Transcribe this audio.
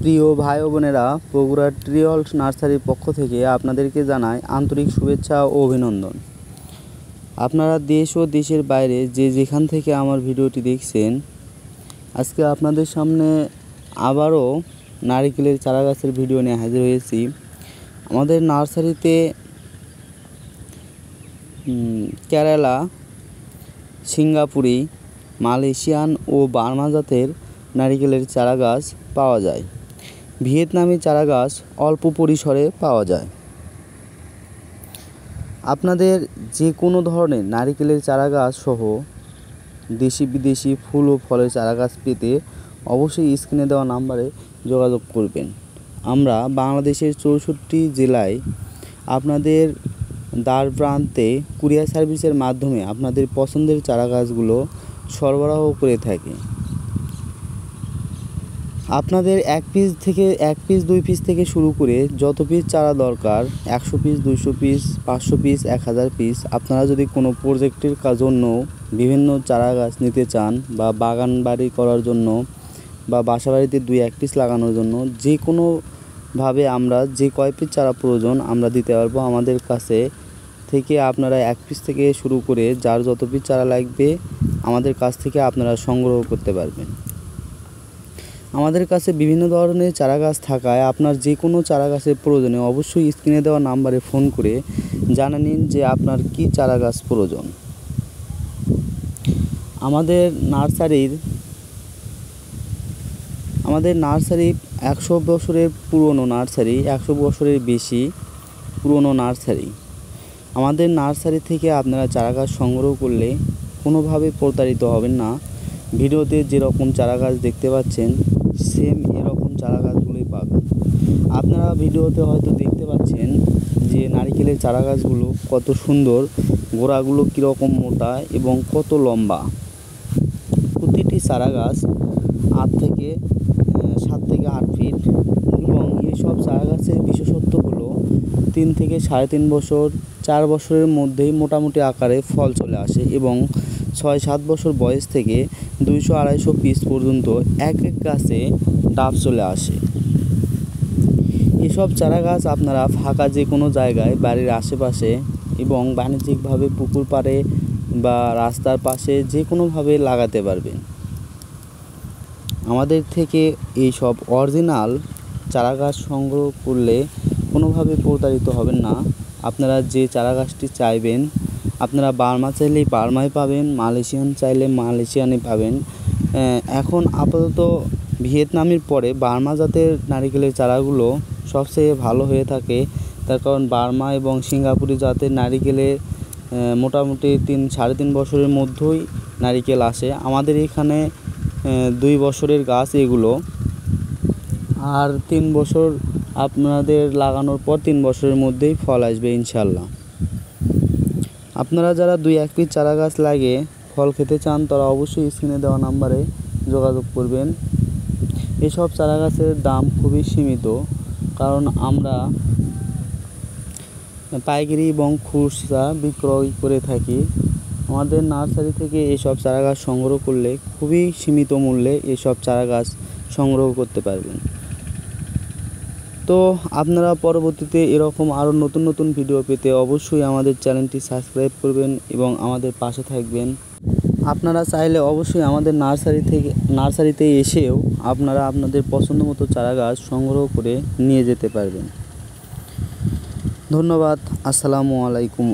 প্রিয় ভাই ও বোনেরা, বগুড়া ট্রিঅল নার্সারির পক্ষ থেকে আপনাদেরকে জানাই আন্তরিক শুভেচ্ছা ও অভিনন্দন। আপনারা দেশ ও দেশের বাইরে যে যেখান থেকে আমার ভিডিওটি দেখছেন, আজকে আপনাদের সামনে আবারও নারিকেলের চারাগাছের ভিডিও নিয়ে হাজির হয়েছি। আমাদের নার্সারিতে কেরালা, সিঙ্গাপুরি, মালয়েশিয়ান ও বার্মা জাতের নারিকেলের চারাগাছ পাওয়া যায়। ভিয়েতনামি চারাগাছ অল্প পরিসরে পাওয়া যায়। আপনাদের যে কোনো ধরনের নারিকেলের চারাগাছ সহ দেশি বিদেশি ফুল ও ফলের চারাগাছ পেতে অবশ্যই স্ক্রিনে দেওয়া নাম্বারে যোগাযোগ করবেন। আমরা বাংলাদেশের 64 জেলায় আপনাদের দ্বার প্রান্তে কুরিয়ার সার্ভিসের মাধ্যমে আপনাদের পছন্দের চারাগাছগুলো সরবরাহ করে থাকি। আপনাদের এক পিস 2 পিস থেকে শুরু করে যত পিস চারা দরকার, 100 পিস, 200 পিস, 500 পিস, 1000 পিস, আপনারা যদি কোনো প্রজেক্টের জন্য বিভিন্ন চারা গাছ নিতে চান বা বাগান বাড়ি করার জন্য বা বাসা বাড়িতে 2-1 পিস লাগানোর জন্য, যে কোনোভাবে আমরা যে কয় পিস চারা প্রয়োজন আমরা দিতে পারবো। আমাদের কাছে থেকে আপনারা 1 পিস থেকে শুরু করে যার যত পিস চারা লাগবে আমাদের কাছ থেকে আপনারা সংগ্রহ করতে পারবেন। আমাদের কাছে বিভিন্ন ধরনের চারাগাছ থাকায় আপনার যে কোনো চারাগাছের প্রয়োজনে অবশ্যই স্ক্রিনে দেওয়া নাম্বারে ফোন করে জানা নিন যে আপনার কি চারাগাছ প্রয়োজন। আমাদের নার্সারি 100 বছরের পুরনো নার্সারি, 100 বছরের বেশি পুরনো নার্সারি। আমাদের নার্সারি থেকে আপনারা চারাগাছ সংগ্রহ করলে কোনোভাবে প্রতারিত হবেন না। ভিডিওতে যেরকম চারাগাছ দেখতে পাচ্ছেন সেম এরকম চারাগাছগুলোই পাবেন। আপনারা ভিডিওতে হয়তো দেখতে পাচ্ছেন যে নারিকেলের চারাগাছগুলো কত সুন্দর, গোড়াগুলো কীরকম মোটা এবং কত লম্বা। প্রতিটি চারাগাছ 7 থেকে 8 ফিট এবং এইসব চারাগাছের বিশেষত্ব হলো 3 থেকে 3.5 বছর, 4 বছরের মধ্যেই মোটামুটি আকারে ফল চলে আসে এবং 6-7 বছর বয়স থেকে 200-250 পিস পর্যন্ত এক গাছে ডাব চলে আসে। এসব চারাগাছ আপনারা ফাঁকা যে কোনো জায়গায় বাড়ির আশেপাশে এবং বাণিজ্যিকভাবে পুকুর পাড়ে বা রাস্তার পাশে যে কোনোভাবে লাগাতে পারবেন। আমাদের থেকে এইসব অরিজিনাল চারাগাছ সংগ্রহ করলে কোনোভাবে প্রতারিত হবেন না। আপনারা যে চারাগাছটি চাইবেন, আপনারা বার্মা চাইলে বার্মায় পাবেন, মালয়েশিয়ান চাইলে মালয়েশিয়ানে পাবেন। এখন আপাতত ভিয়েতনামের পরে বার্মা জাতের নারিকেলের চারাগুলো সবচেয়ে ভালো হয়ে থাকে। তার কারণ বার্মা এবং সিঙ্গাপুরি জাতের নারিকেলে মোটামুটি 3-3.5 বছরের মধ্যেই নারিকেল আসে। আমাদের এখানে 2 বছরের গাছ এগুলো, আর 3 বছর আপনাদের লাগানোর পর 3 বছরের মধ্যেই ফল আসবে ইনশাল্লাহ। আপনারা যারা 2-1 পিস চারা গাছ লাগিয়ে ফল খেতে চান তারা অবশ্যই স্ক্রিনে দেওয়া নাম্বারে যোগাযোগ করবেন। এসব চারা গাছের দাম খুবই সীমিত, কারণ আমরা পাইকারি এবং খুচরা বিক্রয় করে থাকি। আমাদের নার্সারি থেকে এসব চারা গাছ সংগ্রহ করলে খুবই সীমিত মূল্যে এসব চারা গাছ সংগ্রহ করতে পারবেন। তো আপনারা পরবর্তীতে এরকম আরও নতুন নতুন ভিডিও পেতে অবশ্যই আমাদের চ্যানেলটি সাবস্ক্রাইব করবেন এবং আমাদের পাশে থাকবেন। আপনারা চাইলে অবশ্যই আমাদের নার্সারিতে এসেও আপনারা আপনাদের পছন্দ মতো চারা গাছ সংগ্রহ করে নিয়ে যেতে পারবেন। ধন্যবাদ। আসসালামু আলাইকুম।